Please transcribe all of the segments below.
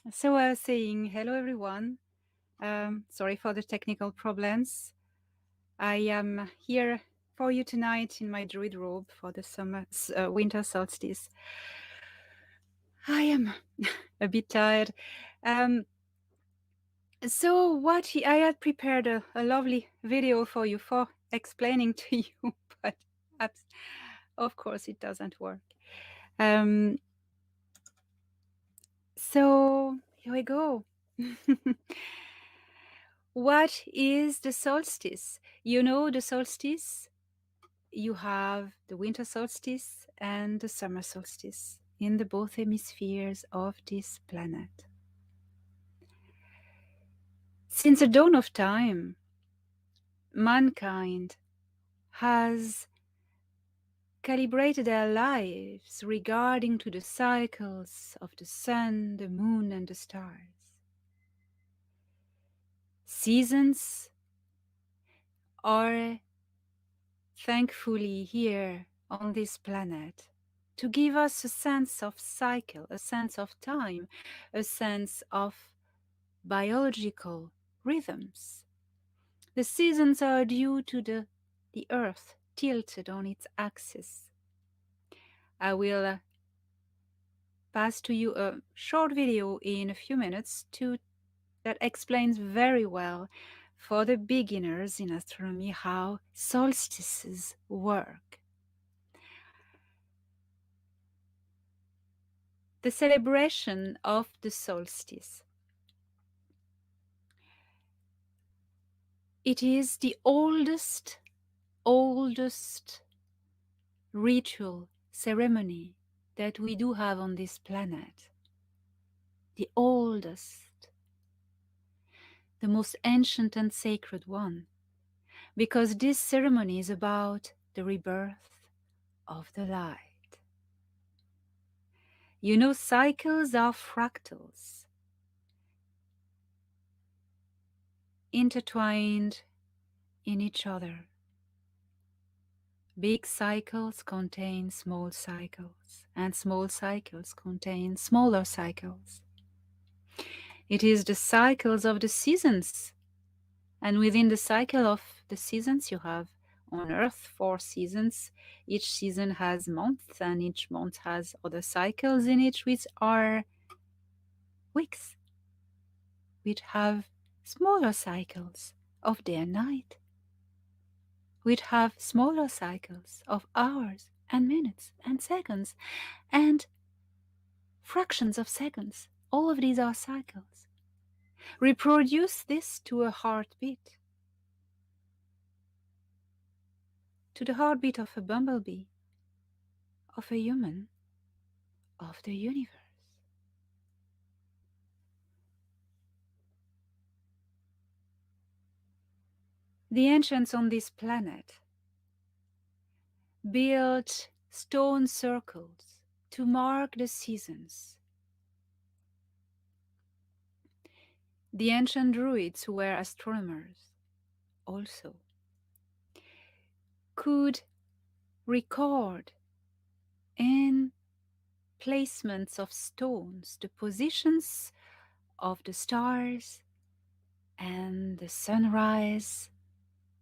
So I was saying hello everyone. Sorry for the technical problems. I am here for you tonight in my druid robe for the winter solstice. I am a bit tired. So I had prepared a lovely video for you for explaining to you, but of course it doesn't work. So here we go. What is the solstice? You know the solstice? You have the winter solstice and the summer solstice in the both hemispheres of this planet. Since the dawn of time, mankind has calibrated their lives regarding to the cycles of the sun, the moon, and the stars. Seasons are thankfully here on this planet to give us a sense of cycle, a sense of time, a sense of biological rhythms. The seasons are due to the Earth tilted on its axis. I will pass to you a short video in a few minutes that explains very well for the beginners in astronomy how solstices work. The celebration of the solstice. It is the oldest ritual ceremony that we do have on this planet. The oldest, the most ancient and sacred one, because this ceremony is about the rebirth of the light. You know, cycles are fractals, intertwined in each other. Big cycles contain small cycles, and small cycles contain smaller cycles. It is the cycles of the seasons, and within the cycle of the seasons you have on Earth 4 seasons. Each season has months, and each month has other cycles in it, which are weeks, which have smaller cycles of day and night, which have smaller cycles of hours and minutes and seconds and fractions of seconds. All of these are cycles. Reproduce this to a heartbeat, to the heartbeat of a bumblebee, of a human, of the universe. The ancients on this planet built stone circles to mark the seasons. The ancient Druids, who were astronomers also, could record in placements of stones the positions of the stars and the sunrise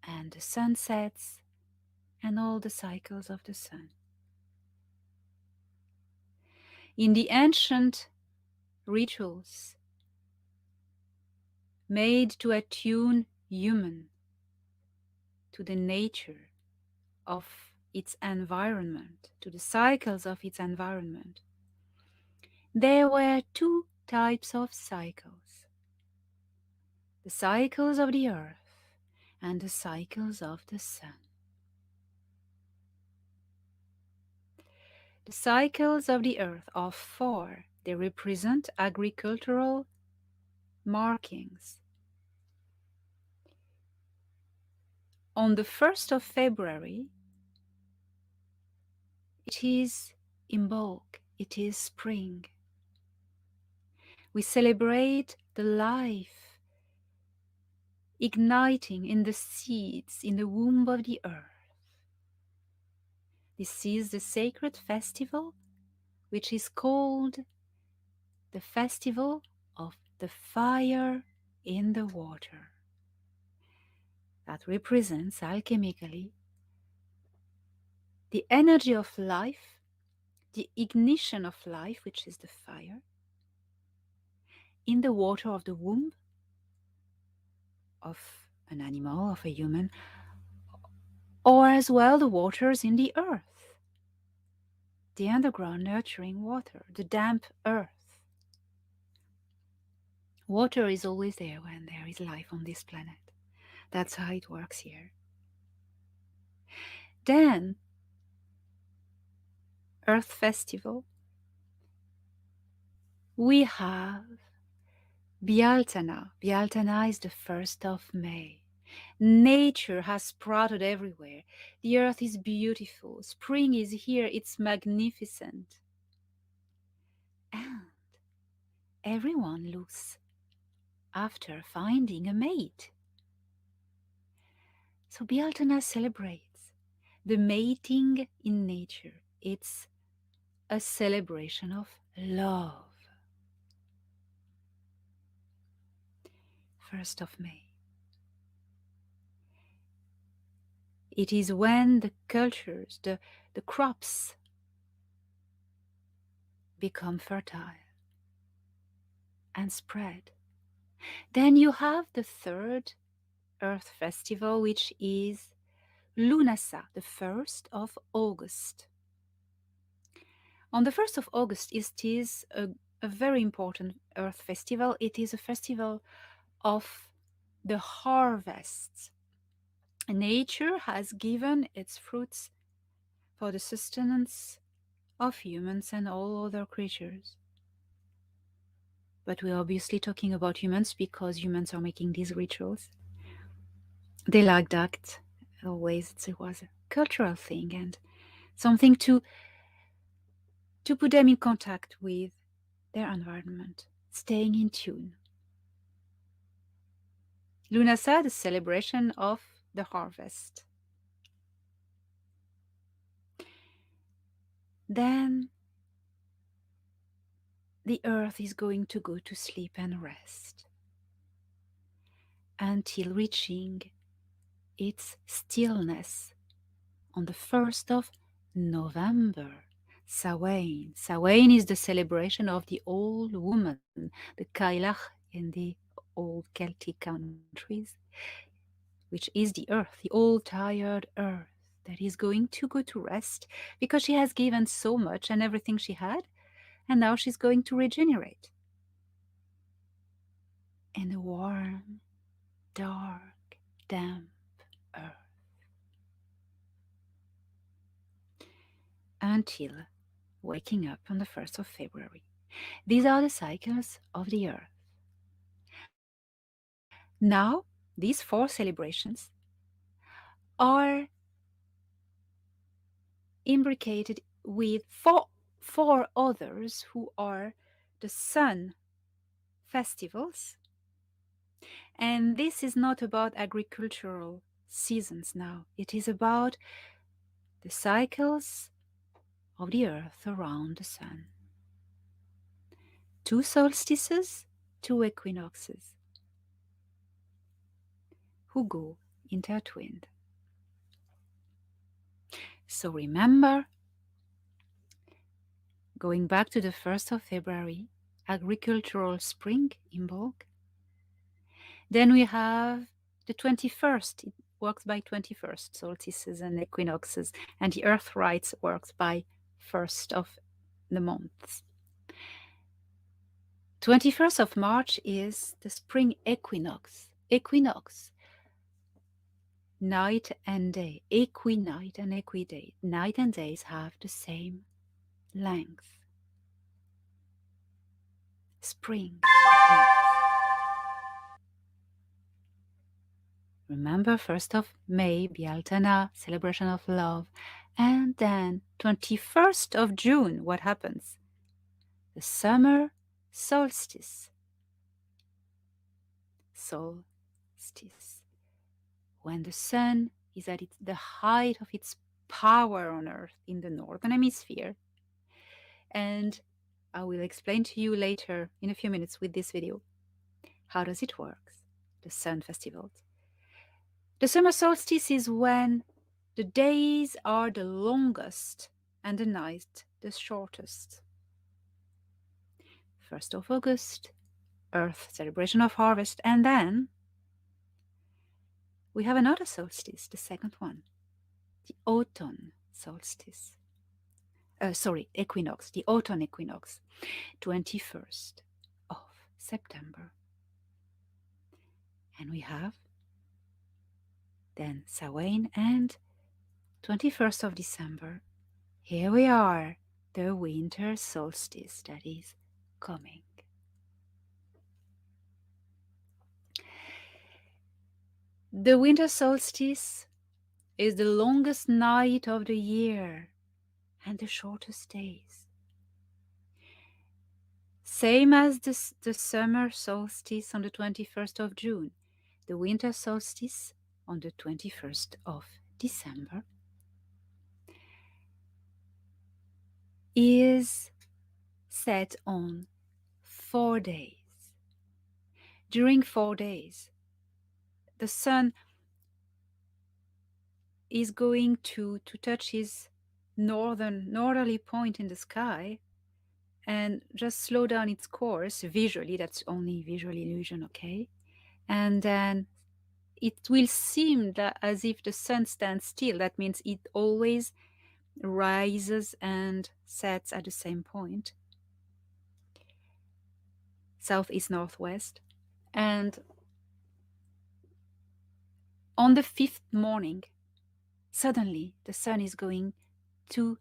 and the sunsets and all the cycles of the sun. In the ancient rituals made to attune human to the nature of its environment, to the cycles of its environment, there were two types of cycles: the cycles of the earth and the cycles of the sun. The cycles of the earth are four. They represent agricultural markings. On the 1st of February, it is Imbolc, it is spring. We celebrate the life igniting in the seeds in the womb of the earth. This is the sacred festival, which is called the Festival of the fire in the water. That represents alchemically the energy of life, the ignition of life, which is the fire, in the water of the womb of an animal, of a human, or as well the waters in the earth, the underground nurturing water, the damp earth. Water is always there when there is life on this planet. That's how it works here. Then, Earth Festival, we have Bialtana. Bialtana is the 1st of May. Nature has sprouted everywhere. The earth is beautiful. Spring is here. It's magnificent. And everyone looks after finding a mate. So Bialtana celebrates the mating in nature. It's a celebration of love. 1st of May. It is when the cultures, the crops become fertile and spread. Then you have the 3rd Earth Festival, which is Lunasa, the 1st of August. On the 1st of August, it is a very important Earth Festival. It is a festival of the harvests. Nature has given its fruits for the sustenance of humans and all other creatures. But we're obviously talking about humans because humans are making these rituals. They like that. Always it was a cultural thing and something to put them in contact with their environment, staying in tune. Lunasa, the celebration of the harvest. Then the earth is going to go to sleep and rest until reaching its stillness on the 1st of November. Samhain. Samhain is the celebration of the old woman, the Cailleach in the old Celtic countries, which is the earth, the old tired earth that is going to go to rest because she has given so much and everything she had, and now she's going to regenerate in the warm, dark, damp earth until waking up on the 1st of February. These are the cycles of the earth. Now, these 4 celebrations are imbricated with four others who are the sun festivals. And this is not about agricultural seasons now. It is about the cycles of the earth around the sun. 2 solstices, 2 equinoxes, who go intertwined. So remember, going back to the 1st of February, agricultural spring in bulk. Then we have the 21st. It works by 21st, solstices and equinoxes, and the earth rites works by 1st of the months. 21st of March is the spring equinox. Equinox, night and day, equinight and equiday. Night and days have the same length. Spring equinox. Remember, 1st of May, Bialtana, celebration of love. And then 21st of June, what happens? The summer solstice. Solstice. When the sun is at the height of its power on Earth in the northern hemisphere. And I will explain to you later in a few minutes with this video. How does it work? The sun festivals. The summer solstice is when the days are the longest and the night the shortest. 1st of August, Earth celebration of harvest, and then we have another solstice, the second one, the autumn solstice. Equinox, the autumn equinox, 21st of September. And we have then Samhain and 21st of December. Here we are, the winter solstice that is coming. The winter solstice is the longest night of the year and the shortest days. Same as the summer solstice on the 21st of June, the winter solstice on the 21st of December is set on 4 days. During 4 days, the sun is going to touch his northerly point in the sky and just slow down its course visually. That's only visual illusion, okay? And then it will seem that as if the sun stands still. That means it always rises and sets at the same point, southeast northwest. And on the 5th morning, suddenly the sun is going to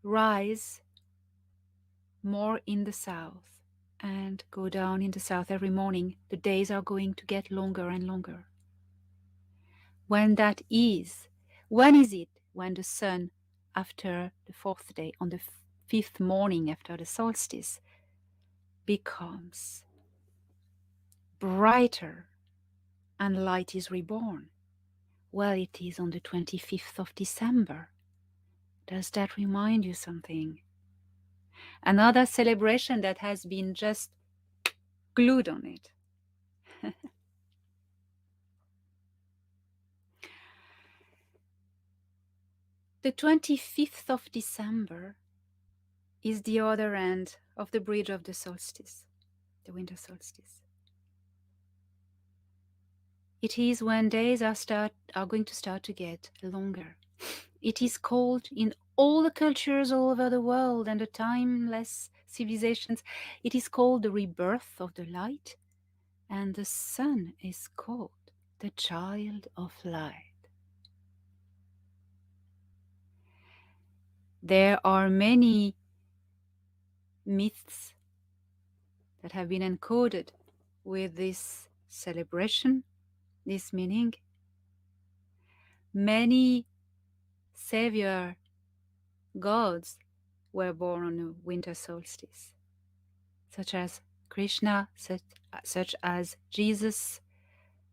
rise more in the south and go down in the south every morning. The days are going to get longer and longer. When is it when the sun, after the 4th day, on the 5th morning after the solstice, becomes brighter and light is reborn? Well, it is on the 25th of December. Does that remind you something? Another celebration that has been just glued on it. The 25th of December is the other end of the bridge of the solstice, the winter solstice. It is when days are going to start to get longer. It is called, in all the cultures all over the world and the timeless civilizations, it is called the rebirth of the light, and the sun is called the child of light. There are many myths that have been encoded with this celebration, this meaning. Many savior gods were born on a winter solstice, such as Krishna, such as Jesus,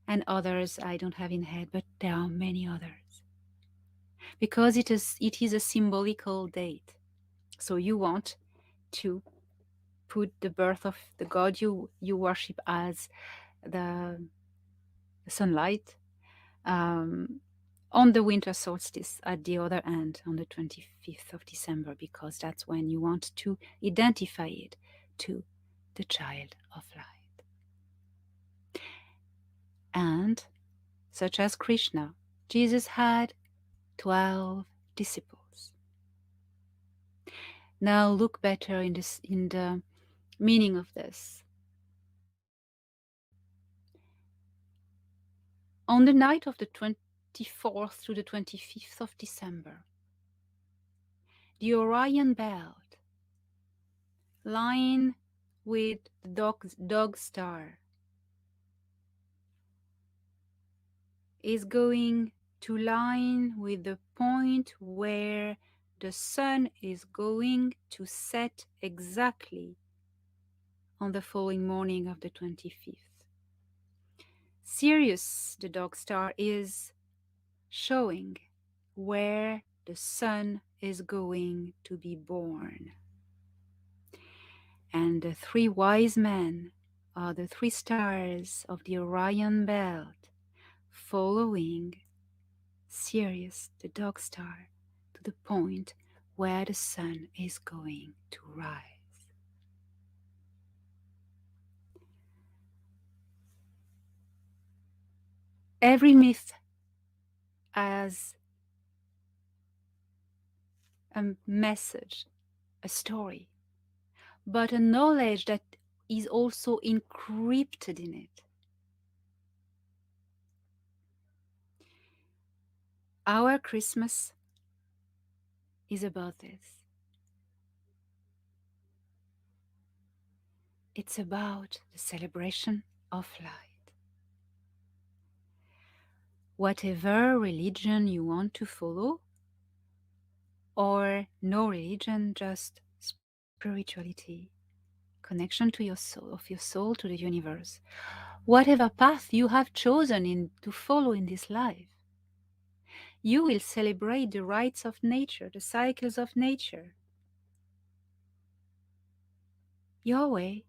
and others I don't have in head, but there are many others. Because it is a symbolical date. So you want to put the birth of the god you worship as the sunlight on the winter solstice at the other end, on the 25th of December, because that's when you want to identify it to the child of light. And such as Krishna, Jesus had 12 disciples. Now look better in the meaning of this. On the night of the 24th to the 25th of December, the Orion belt, lying with the dog star, is going to line with the point where the sun is going to set exactly on the following morning of the 25th. Sirius, the dog star, is showing where the sun is going to be born. And the three wise men are the three stars of the Orion belt, following Sirius, the dog star, to the point where the sun is going to rise. Every myth has a message, a story, but a knowledge that is also encrypted in it. Our Christmas is about this. It's about the celebration of light. Whatever religion you want to follow, or no religion, just spirituality, connection to your soul, of your soul to the universe, whatever path you have chosen to follow in this life, you will celebrate the rites of nature, the cycles of nature, your way.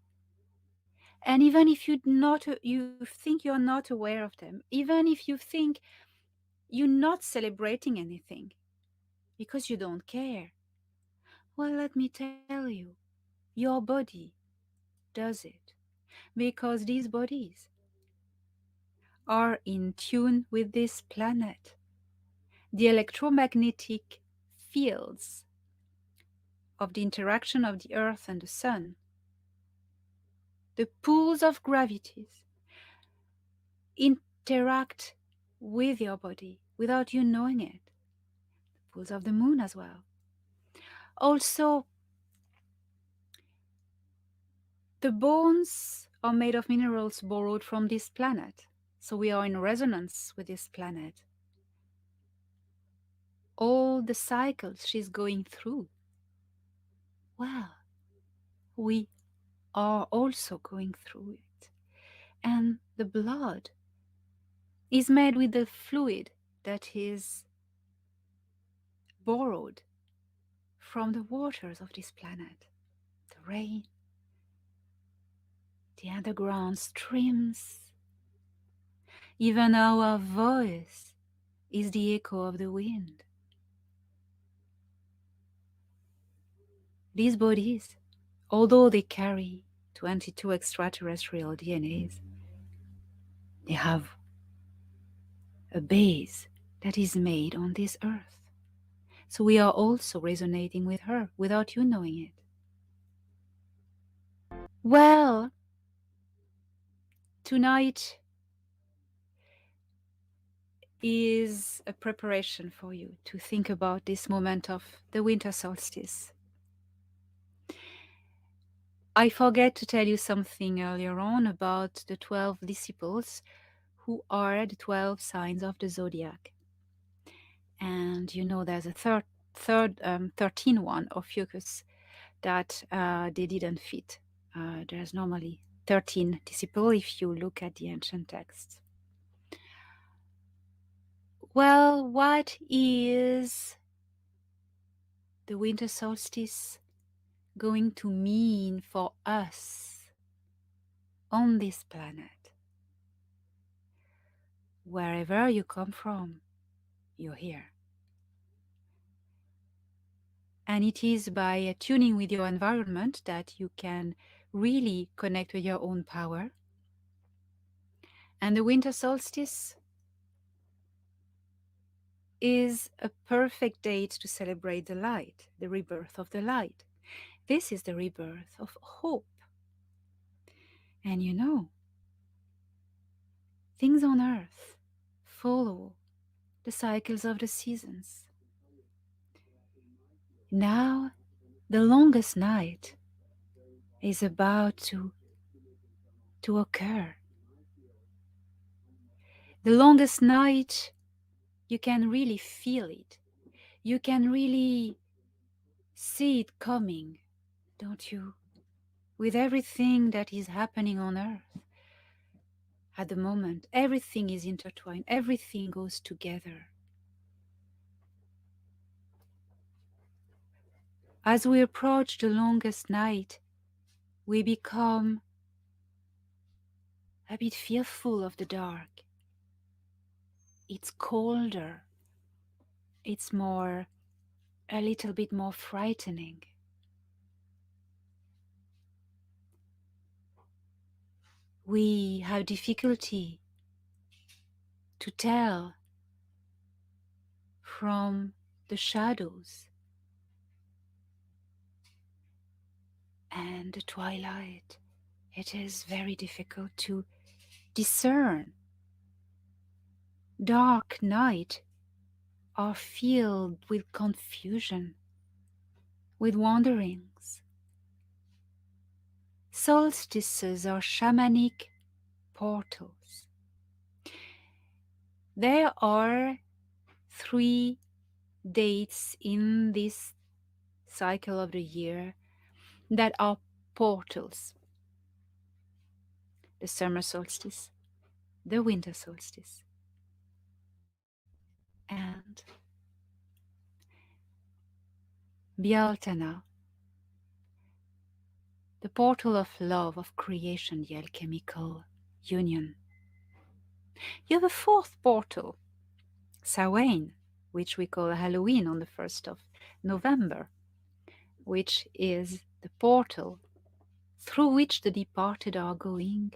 And even if you think you're not aware of them, even if you think you're not celebrating anything because you don't care, well, let me tell you, your body does it, because these bodies are in tune with this planet. The electromagnetic fields of the interaction of the earth and the sun, the pools of gravities, interact with your body without you knowing it. The pools of the moon as well. Also, the bones are made of minerals borrowed from this planet, so we are in resonance with this planet. All the cycles she's going through, well, we are also going through it. And the blood is made with the fluid that is borrowed from the waters of this planet, the rain, the underground streams. Even our voice is the echo of the wind. These bodies, although they carry 22 extraterrestrial DNAs, they have a base that is made on this earth. So we are also resonating with her without you knowing it. Well, tonight is a preparation for you to think about this moment of the winter solstice. I forget to tell you something earlier on about the 12 disciples who are the 12 signs of the Zodiac. And you know there's a 13 one of Fucus that they didn't fit. There's normally 13 disciples if you look at the ancient texts. Well, what is the winter solstice going to mean for us on this planet? Wherever you come from, you're here. And it is by tuning with your environment that you can really connect with your own power. And the winter solstice is a perfect date to celebrate the light, the rebirth of the light. This is the rebirth of hope. And you know, things on earth follow the cycles of the seasons. Now, the longest night is about to occur. The longest night, you can really feel it. You can really see it coming, don't you? With everything that is happening on earth at the moment, everything is intertwined, everything goes together. As we approach the longest night, we become a bit fearful of the dark. It's colder. It's a little bit more frightening. We have difficulty to tell from the shadows and the twilight. It is very difficult to discern. Dark night are filled with confusion, with wanderings. Solstices are shamanic portals. There are 3 dates in this cycle of the year that are portals: the summer solstice, the winter solstice, and Bialtana, the portal of love, of creation, the alchemical union. You have a 4th portal, Samhain, which we call Halloween on the 1st of November, which is the portal through which the departed are going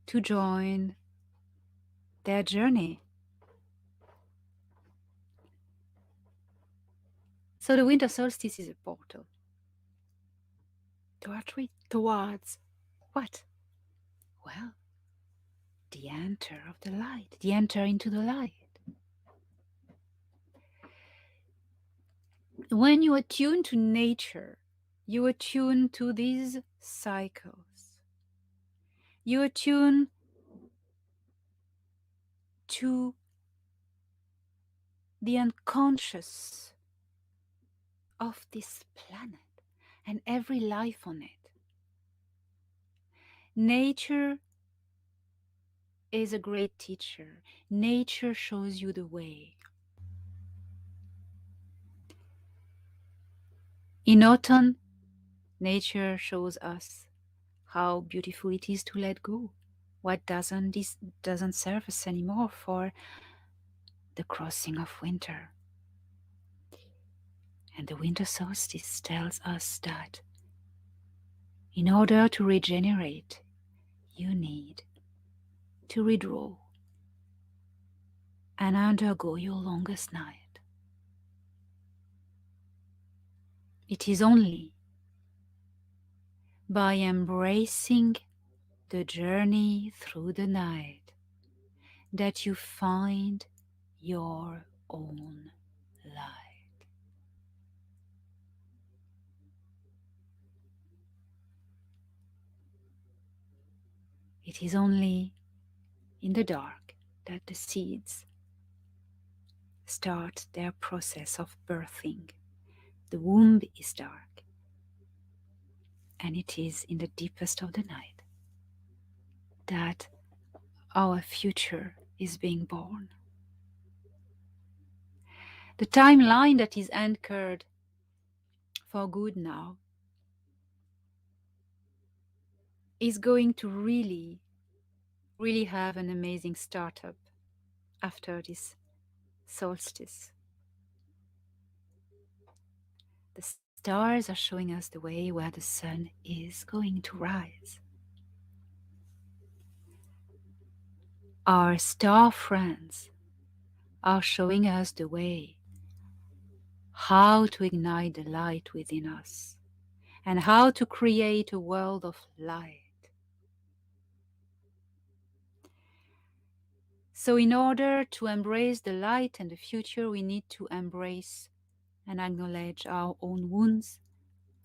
to join their journey. So the winter solstice is a portal towards what? Well, the enter of the light, the enter into the light. When you attune to nature, you attune to these cycles. You attune to the unconscious of this planet and every life on it. Nature is a great teacher. Nature shows you the way. In autumn, nature shows us how beautiful it is to let go. What doesn't serve us anymore for the crossing of winter. And the winter solstice tells us that in order to regenerate, you need to withdraw and undergo your longest night. It is only by embracing the journey through the night that you find your own light. It is only in the dark that the seeds start their process of birthing. The womb is dark, and it is in the deepest of the night that our future is being born. The timeline that is anchored for good now is going to really have an amazing startup after this solstice. The stars are showing us the way where the sun is going to rise. Our star friends are showing us the way how to ignite the light within us and how to create a world of light. So in order to embrace the light and the future, we need to embrace and acknowledge our own wounds,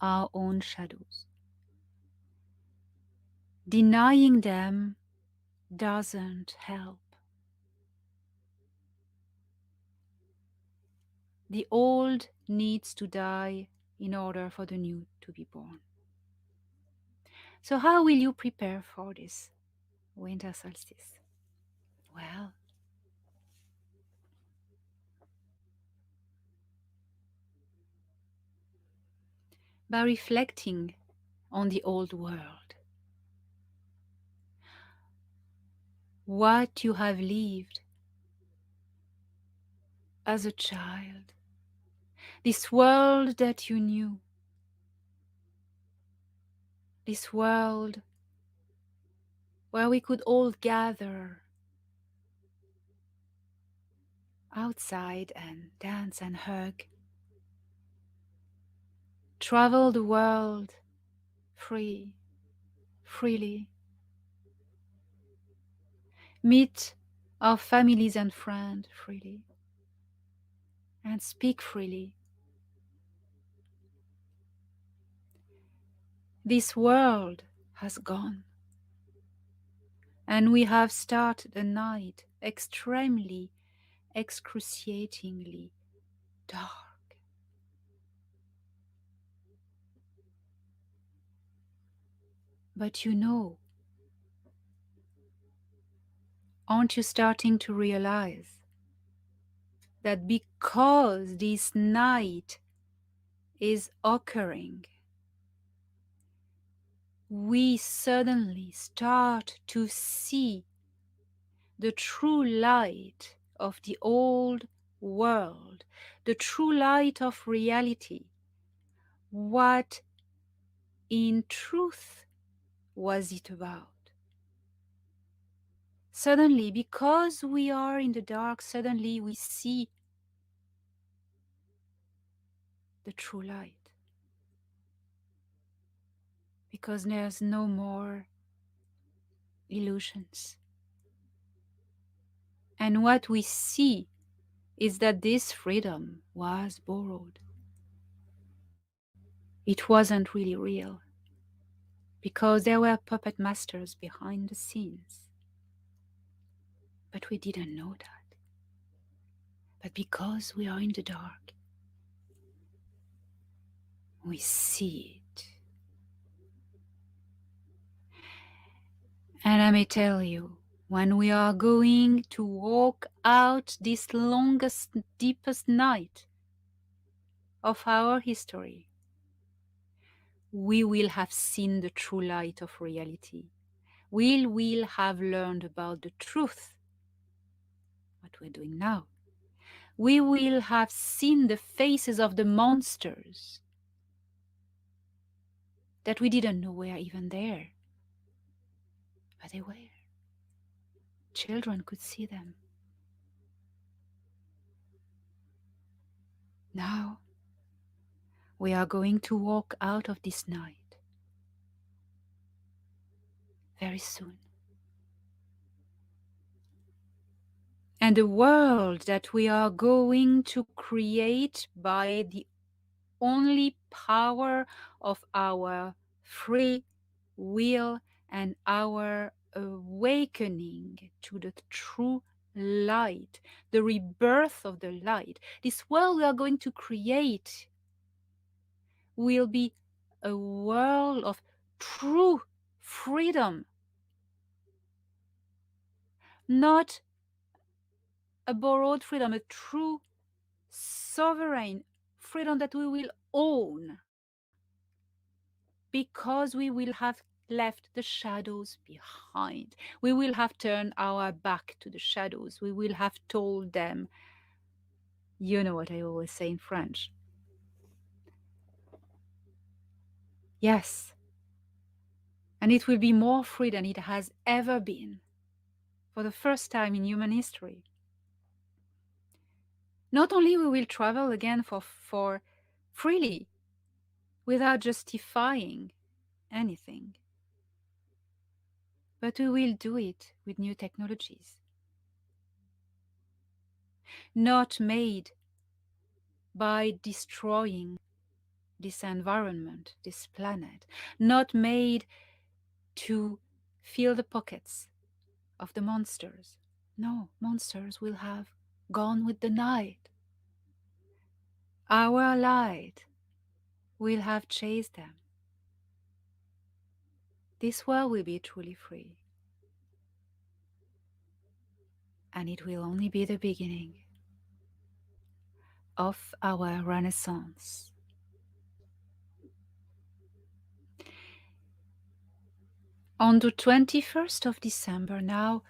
our own shadows. Denying them doesn't help. The old needs to die in order for the new to be born. So how will you prepare for this winter solstice? Well, by reflecting on the old world. What you have lived as a child, this world that you knew, this world where we could all gather outside and dance and hug, travel the world freely, meet our families and friends freely, and speak freely. This world has gone, and we have started a night extremely, excruciatingly dark. But you know, aren't you starting to realize that because this night is occurring, we suddenly start to see the true light of the old world, the true light of reality? What in truth was it about? Suddenly, because we are in the dark, suddenly we see the true light. Because there's no more illusions. And what we see is that this freedom was borrowed. It wasn't really real, because there were puppet masters behind the scenes. But we didn't know that. But because we are in the dark, we see it. And I may tell you, when we are going to walk out this longest, deepest night of our history, we will have seen the true light of reality. We will have learned about the truth, what we're doing now. We will have seen the faces of the monsters that we didn't know were even there. But they were. Children could see them. Now, we are going to walk out of this night very soon. And the world that we are going to create by the only power of our free will and our awakening to the true light, the rebirth of the light. This world we are going to create will be a world of true freedom, not a borrowed freedom, a true sovereign freedom that we will own, because we will have left the shadows behind. We will have turned our back to the shadows. We will have told them, you know what I always say in French. Yes. And it will be more free than it has ever been for the first time in human history. Not only we will travel again for freely, without justifying anything, but we will do it with new technologies, not made by destroying this environment, this planet, not made to fill the pockets of the monsters. No, monsters will have gone with the night. Our light will have chased them. This world will be truly free. And it will only be the beginning of our renaissance. On the 21st of December now,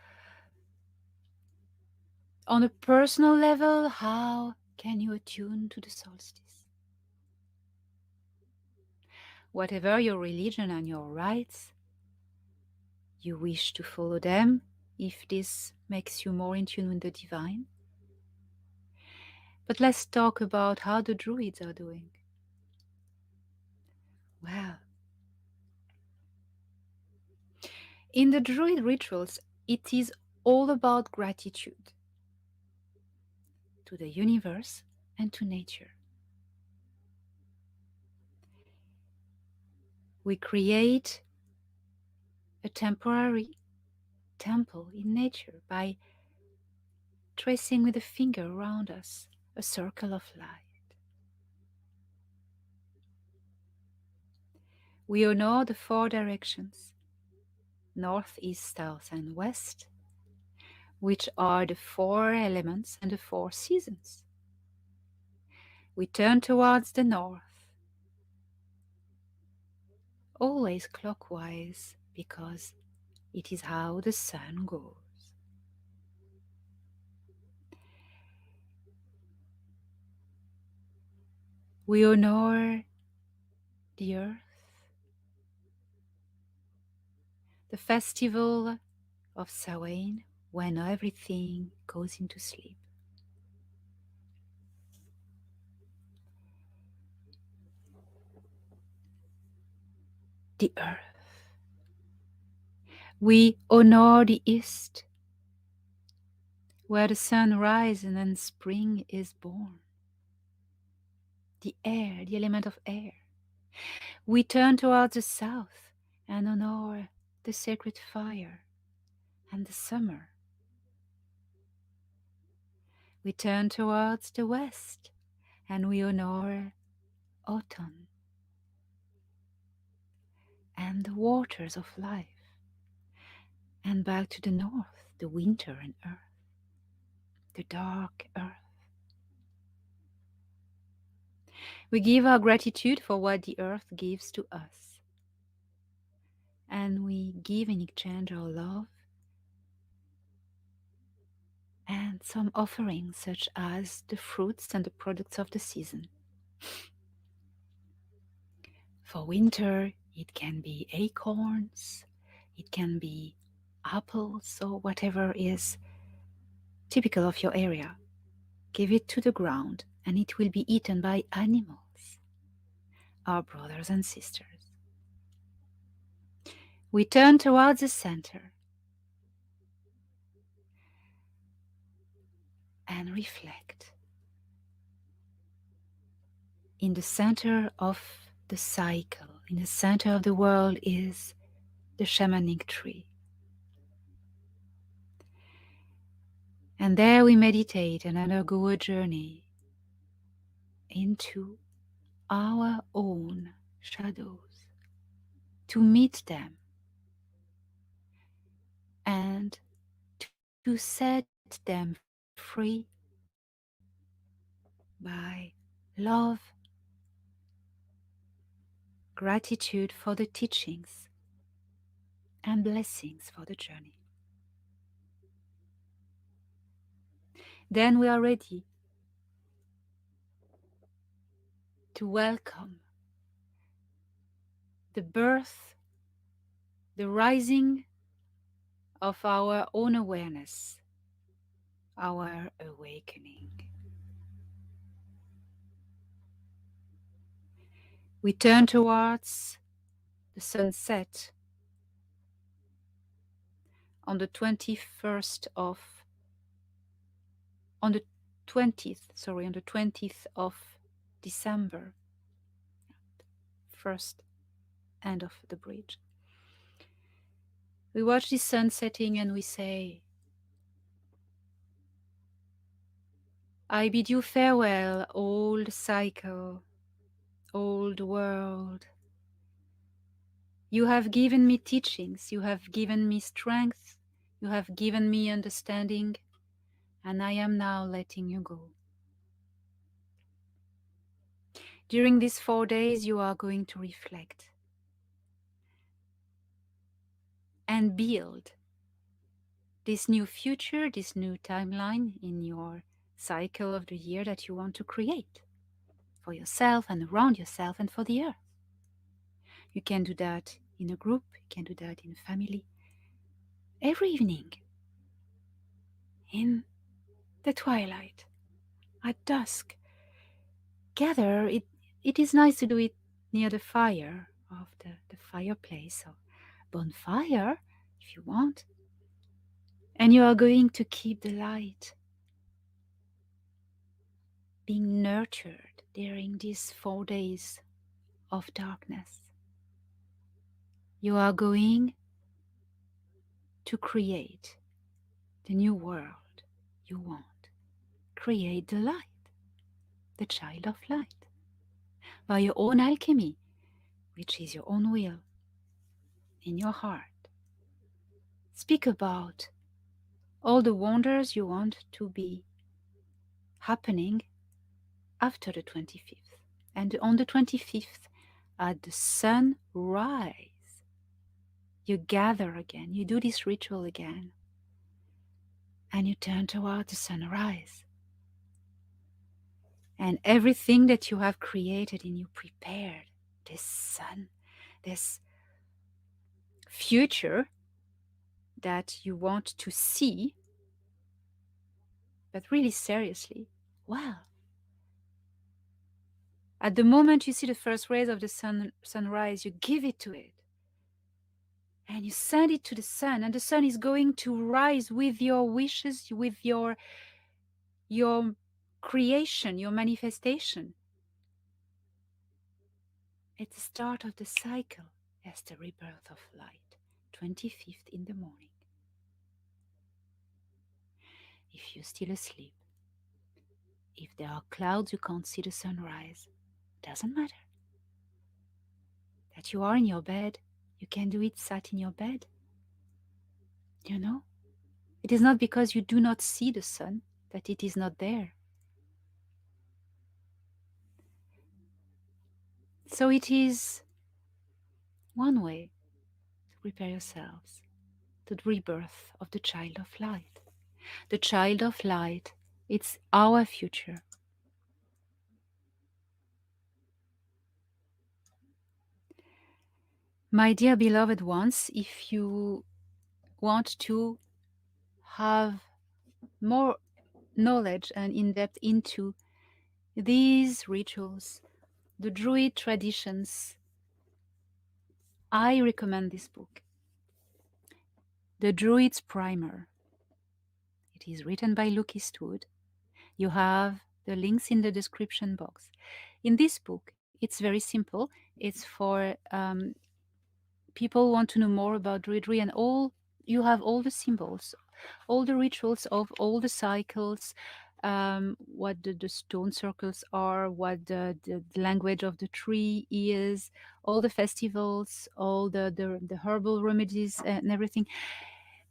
on a personal level, how can you attune to the solstice? Whatever your religion and your rites, you wish to follow them if this makes you more in tune with the divine. But let's talk about how the Druids are doing. Well, in the Druid Rituals, it is all about gratitude to the universe and to nature. We create a temporary temple in nature by tracing with a finger around us a circle of light. We honor the four directions, north, east, south, and west, which are the four elements and the four seasons. We turn towards the north, always clockwise, because it is how the sun goes. We honor the earth, the festival of Samhain, when everything goes into sleep. The earth. We honor the east, where the sun rises and spring is born. The air, the element of air. We turn towards the south and honor the sacred fire and the summer. We turn towards the west and we honor autumn and the waters of life. And back to the north, the winter and earth, the dark earth. We give our gratitude for what the earth gives to us. And we give in exchange our love and some offerings such as the fruits and the products of the season. For winter, it can be acorns, it can be apples, or whatever is typical of your area. Give it to the ground and it will be eaten by animals, our brothers and sisters. We turn towards the center and reflect. In the center of the cycle, in the center of the world, is the Shamanic Tree. And there we meditate and undergo a journey into our own shadows, to meet them and to set them free by love, gratitude for the teachings, and blessings for the journey. Then we are ready to welcome the birth, the rising of our own awareness, our awakening. We turn towards the sunset on the 20th of December, first end of the bridge. We watch the sun setting and we say, I bid you farewell, old cycle, old world. You have given me teachings, you have given me strength, you have given me understanding, and I am now letting you go. During these 4 days, you are going to reflect. and build this new future, this new timeline in your cycle of the year that you want to create for yourself and around yourself and for the earth. You can do that in a group, you can do that in a family. Every evening, in the twilight, at dusk, gather. It is nice to do it near the fire of the fireplace or bonfire if you want. And you are going to keep the light being nurtured during these 4 days of darkness. You are going to create the new world you want. Create the light, the child of light, by your own alchemy, which is your own will, in your heart. Speak about all the wonders you want to be happening after the 25th. And on the 25th, at the sunrise, you gather again, you do this ritual again, and you turn toward the sunrise. And everything that you have created and you prepared, this sun, this future that you want to see, but really seriously, well, at the moment you see the first rays of the sunrise, you give it to it. And you send it to the sun, and the sun is going to rise with your wishes, with your creation, your manifestation. It's the start of the cycle as the rebirth of light, 25th in the morning. If you're still asleep, if there are clouds you can't see the sunrise, doesn't matter. That you are in your bed, you can do it sat in your bed. You know, it is not because you do not see the sun that it is not there. So it is one way to prepare yourselves to the rebirth of the child of light. The child of light, it's our future. My dear beloved ones, if you want to have more knowledge and in-depth into these rituals, the Druid traditions, I recommend this book, The Druids Primer. It is written by Luke Eastwood. You have the links in the description box. In this book, it's very simple. It's for people who want to know more about Druidry, and you have all the symbols, all the rituals of all the cycles, what the stone circles are, what the language of the tree is, all the festivals, all the herbal remedies and everything.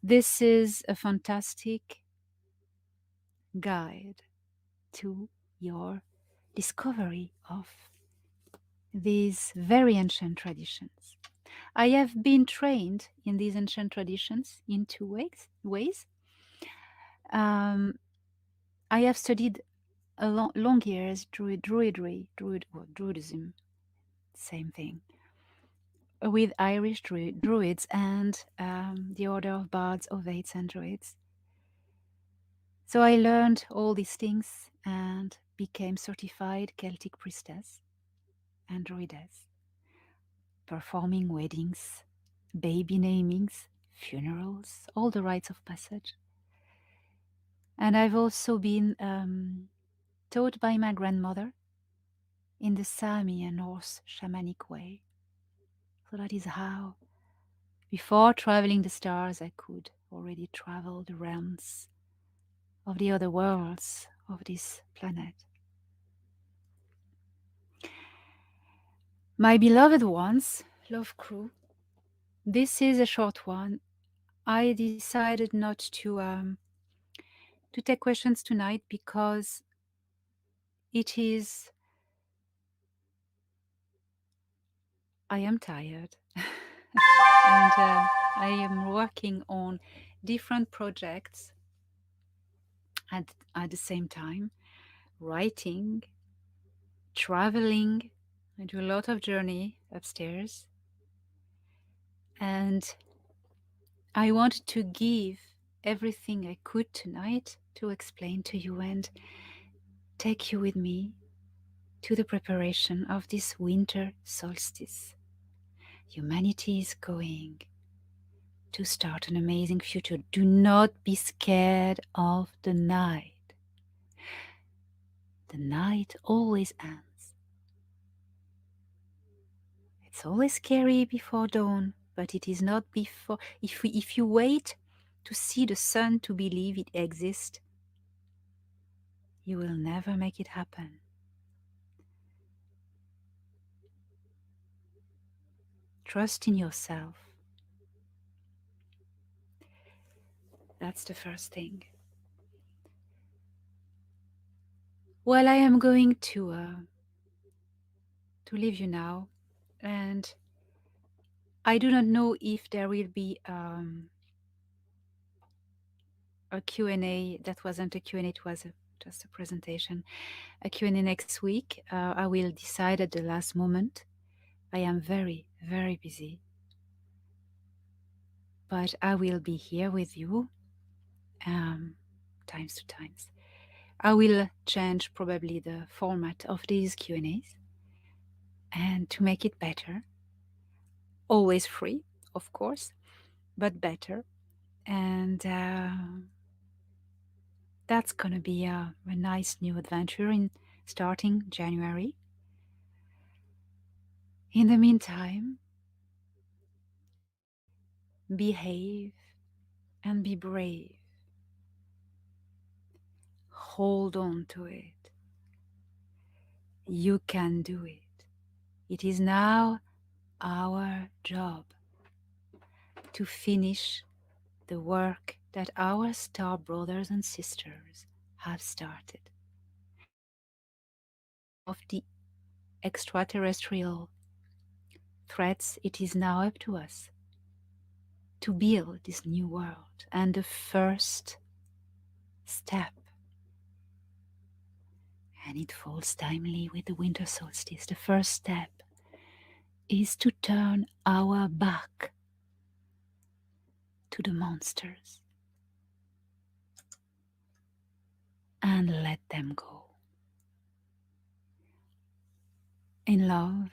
This is a fantastic guide to your discovery of these very ancient traditions. I have been trained in these ancient traditions in two ways. I have studied a long years Druidism, same thing, with Irish Druids and the Order of Bards, Ovates, and Druids. So I learned all these things and became certified Celtic priestess and druidess, performing weddings, baby namings, funerals, all the rites of passage. And I've also been taught by my grandmother in the Sami and Norse shamanic way. So that is how, before traveling the stars, I could already travel the realms of the other worlds of this planet. My beloved ones, Love Crew, this is a short one. I decided not to take questions tonight because I am tired And I am working on different projects at the same time, writing, traveling. I do a lot of journey upstairs. And I wanted to give everything I could tonight to explain to you and take you with me to the preparation of this winter solstice. Humanity is going to start an amazing future. Do not be scared of the night. The night always ends. It's always scary before dawn, but it is not before. If you wait to see the sun to believe it exists, you will never make it happen. Trust in yourself. That's the first thing. Well, I am going to leave you now, and I do not know if there will be a Q&A. That wasn't a Q&A, it was just a presentation. A Q&A next week. I will decide at the last moment. I am very, very busy. But I will be here with you times to times. I will change probably the format of these Q&As and to make it better. Always free, of course, but better. And that's going to be a nice new adventure in starting January. In the meantime, behave and be brave. Hold on to it. You can do it. It is now our job to finish the work that our star brothers and sisters have started. Of the extraterrestrial threats, it is now up to us to build this new world. And the first step, and it falls timely with the winter solstice, the first step is to turn our back to the monsters and let them go. In love,